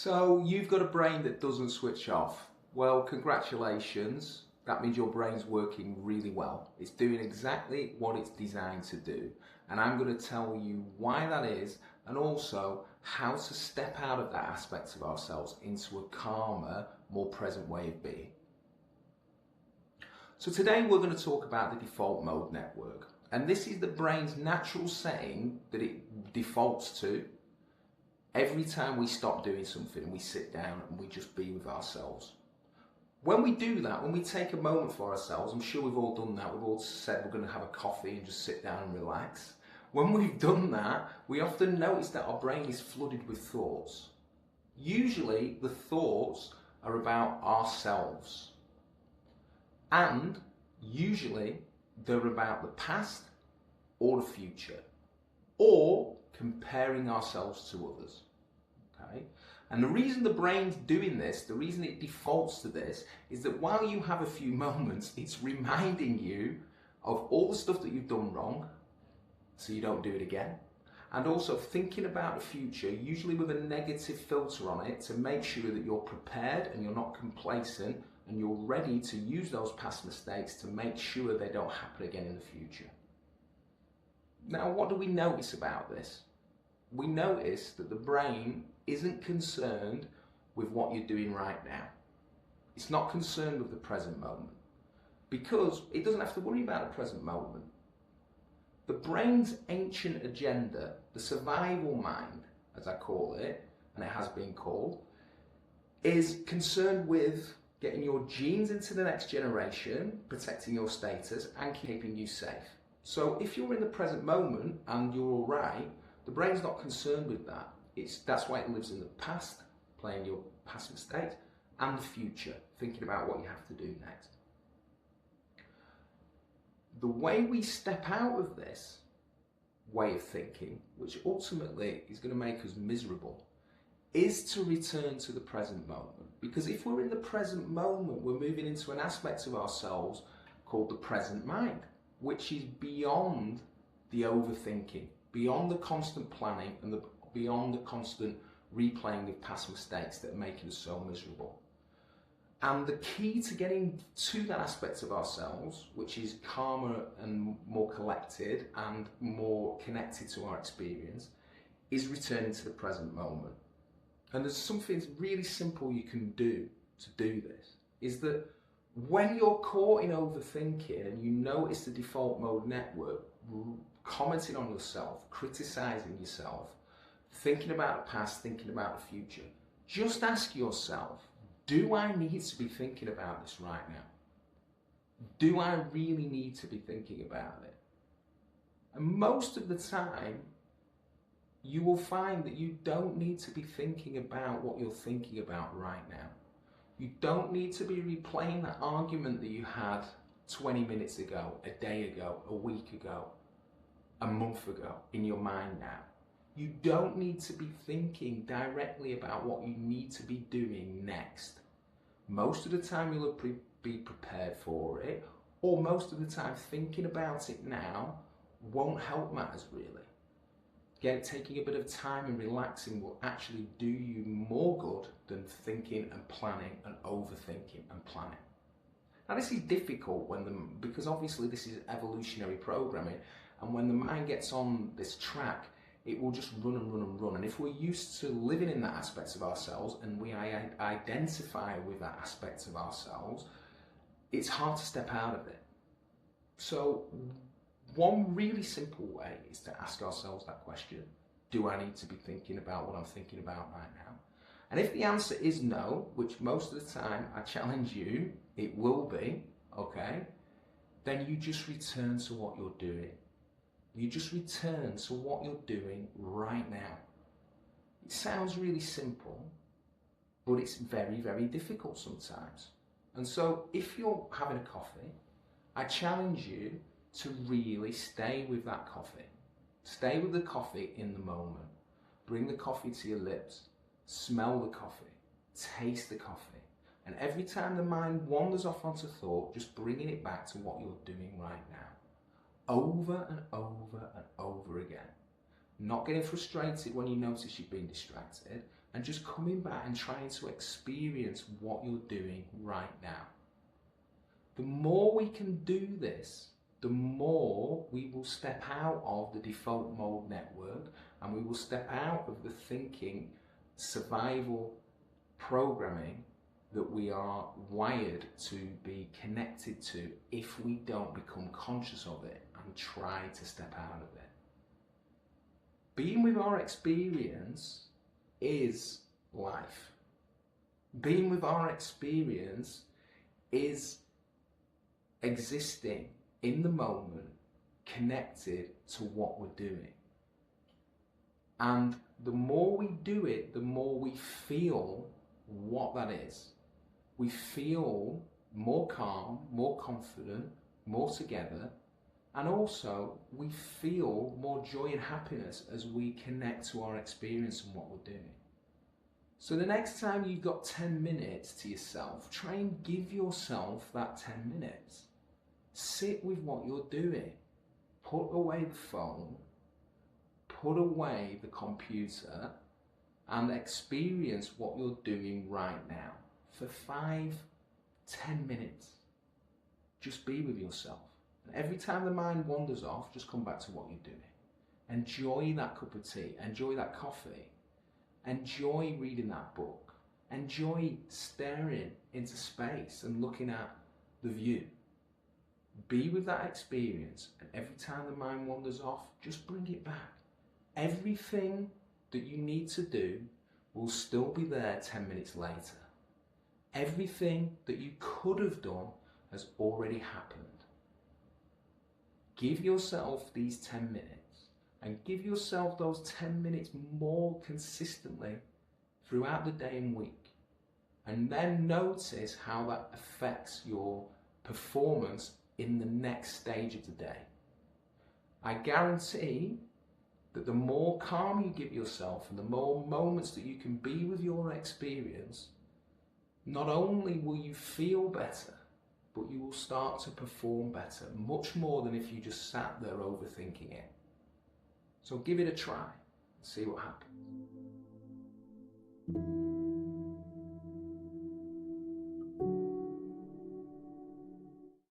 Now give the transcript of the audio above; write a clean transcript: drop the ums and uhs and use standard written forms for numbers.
So you've got a brain that doesn't switch off. Well, congratulations. That means your brain's working really well. It's doing exactly what it's designed to do. And I'm going to tell you why that is and also how to step out of that aspect of ourselves into a calmer, more present way of being. So today we're going to talk about the default mode network. And this is the brain's natural setting that it defaults to every time we stop doing something and we sit down and we just be with ourselves. When we do that, when we take a moment for ourselves, I'm sure we've all done that, we've all said we're going to have a coffee and just sit down and relax. When we've done that, we often notice that our brain is flooded with thoughts. Usually the thoughts are about ourselves. And usually they're about the past or the future, or comparing ourselves to others. Okay? And the reason the brain's doing this, the reason it defaults to this, is that while you have a few moments, it's reminding you of all the stuff that you've done wrong, so you don't do it again. And also thinking about the future, usually with a negative filter on it, to make sure that you're prepared and you're not complacent and you're ready to use those past mistakes to make sure they don't happen again in the future. Now, what do we notice about this? We notice that the brain isn't concerned with what you're doing right now. It's not concerned with the present moment because it doesn't have to worry about the present moment. The brain's ancient agenda, the survival mind, as I call it, and it has been called, is concerned with getting your genes into the next generation, protecting your status, and keeping you safe. So if you're in the present moment and you're all right, the brain's not concerned with that. That's why it lives in the past, playing your past mistakes, and the future, thinking about what you have to do next. The way we step out of this way of thinking, which ultimately is going to make us miserable, is to return to the present moment. Because if we're in the present moment, we're moving into an aspect of ourselves called the present mind, which is beyond the overthinking, beyond the constant planning and beyond the constant replaying of past mistakes that are making us so miserable. And the key to getting to that aspect of ourselves, which is calmer and more collected and more connected to our experience, is returning to the present moment. And there's something really simple you can do to do this, is that when you're caught in overthinking and you notice the default mode network commenting on yourself, criticizing yourself, thinking about the past, thinking about the future, just ask yourself, do I need to be thinking about this right now? Do I really need to be thinking about it? And most of the time, you will find that you don't need to be thinking about what you're thinking about right now. You don't need to be replaying that argument that you had 20 minutes ago, a day ago, a week ago, a month ago in your mind now. You don't need to be thinking directly about what you need to be doing next. Most of the time you'll be prepared for it, or most of the time thinking about it now won't help matters really. Again, taking a bit of time and relaxing will actually do you more good than thinking and planning and overthinking and planning. Now this is difficult because obviously this is evolutionary programming, and when the mind gets on this track, it will just run and run and run. And if we're used to living in that aspect of ourselves and we identify with that aspect of ourselves, it's hard to step out of it. So one really simple way is to ask ourselves that question: do I need to be thinking about what I'm thinking about right now? And if the answer is no, which most of the time I challenge you, it will be, okay, then you just return to what you're doing. You just return to what you're doing right now. It sounds really simple, but it's very, very difficult sometimes. And so if you're having a coffee, I challenge you to really stay with that coffee. Stay with the coffee in the moment. Bring the coffee to your lips. Smell the coffee. Taste the coffee. And every time the mind wanders off onto thought, just bringing it back to what you're doing right now. Over and over and over again. Not getting frustrated when you notice you've been distracted, and just coming back and trying to experience what you're doing right now. The more we can do this, the more we will step out of the default mode network, and we will step out of the thinking survival programming that we are wired to be connected to if we don't become conscious of it and try to step out of it. Being with our experience is life. Being with our experience is existing in the moment, connected to what we're doing. And the more we do it, the more we feel what that is. We feel more calm, more confident, more together, and also we feel more joy and happiness as we connect to our experience and what we're doing. So the next time you've got 10 minutes to yourself, try and give yourself that 10 minutes. Sit with what you're doing. Put away the phone, put away the computer, and experience what you're doing right now for 5-10 minutes. Just be with yourself. And every time the mind wanders off, just come back to what you're doing. Enjoy that cup of tea, enjoy that coffee, enjoy reading that book, enjoy staring into space and looking at the view. Be with that experience, and every time the mind wanders off, just bring it back. Everything that you need to do will still be there 10 minutes later. Everything that you could have done has already happened. Give yourself these 10 minutes, and give yourself those 10 minutes more consistently throughout the day and week. And then notice how that affects your performance in the next stage of the day. I guarantee that the more calm you give yourself and the more moments that you can be with your experience, not only will you feel better, but you will start to perform better, much more than if you just sat there overthinking it. So give it a try and see what happens.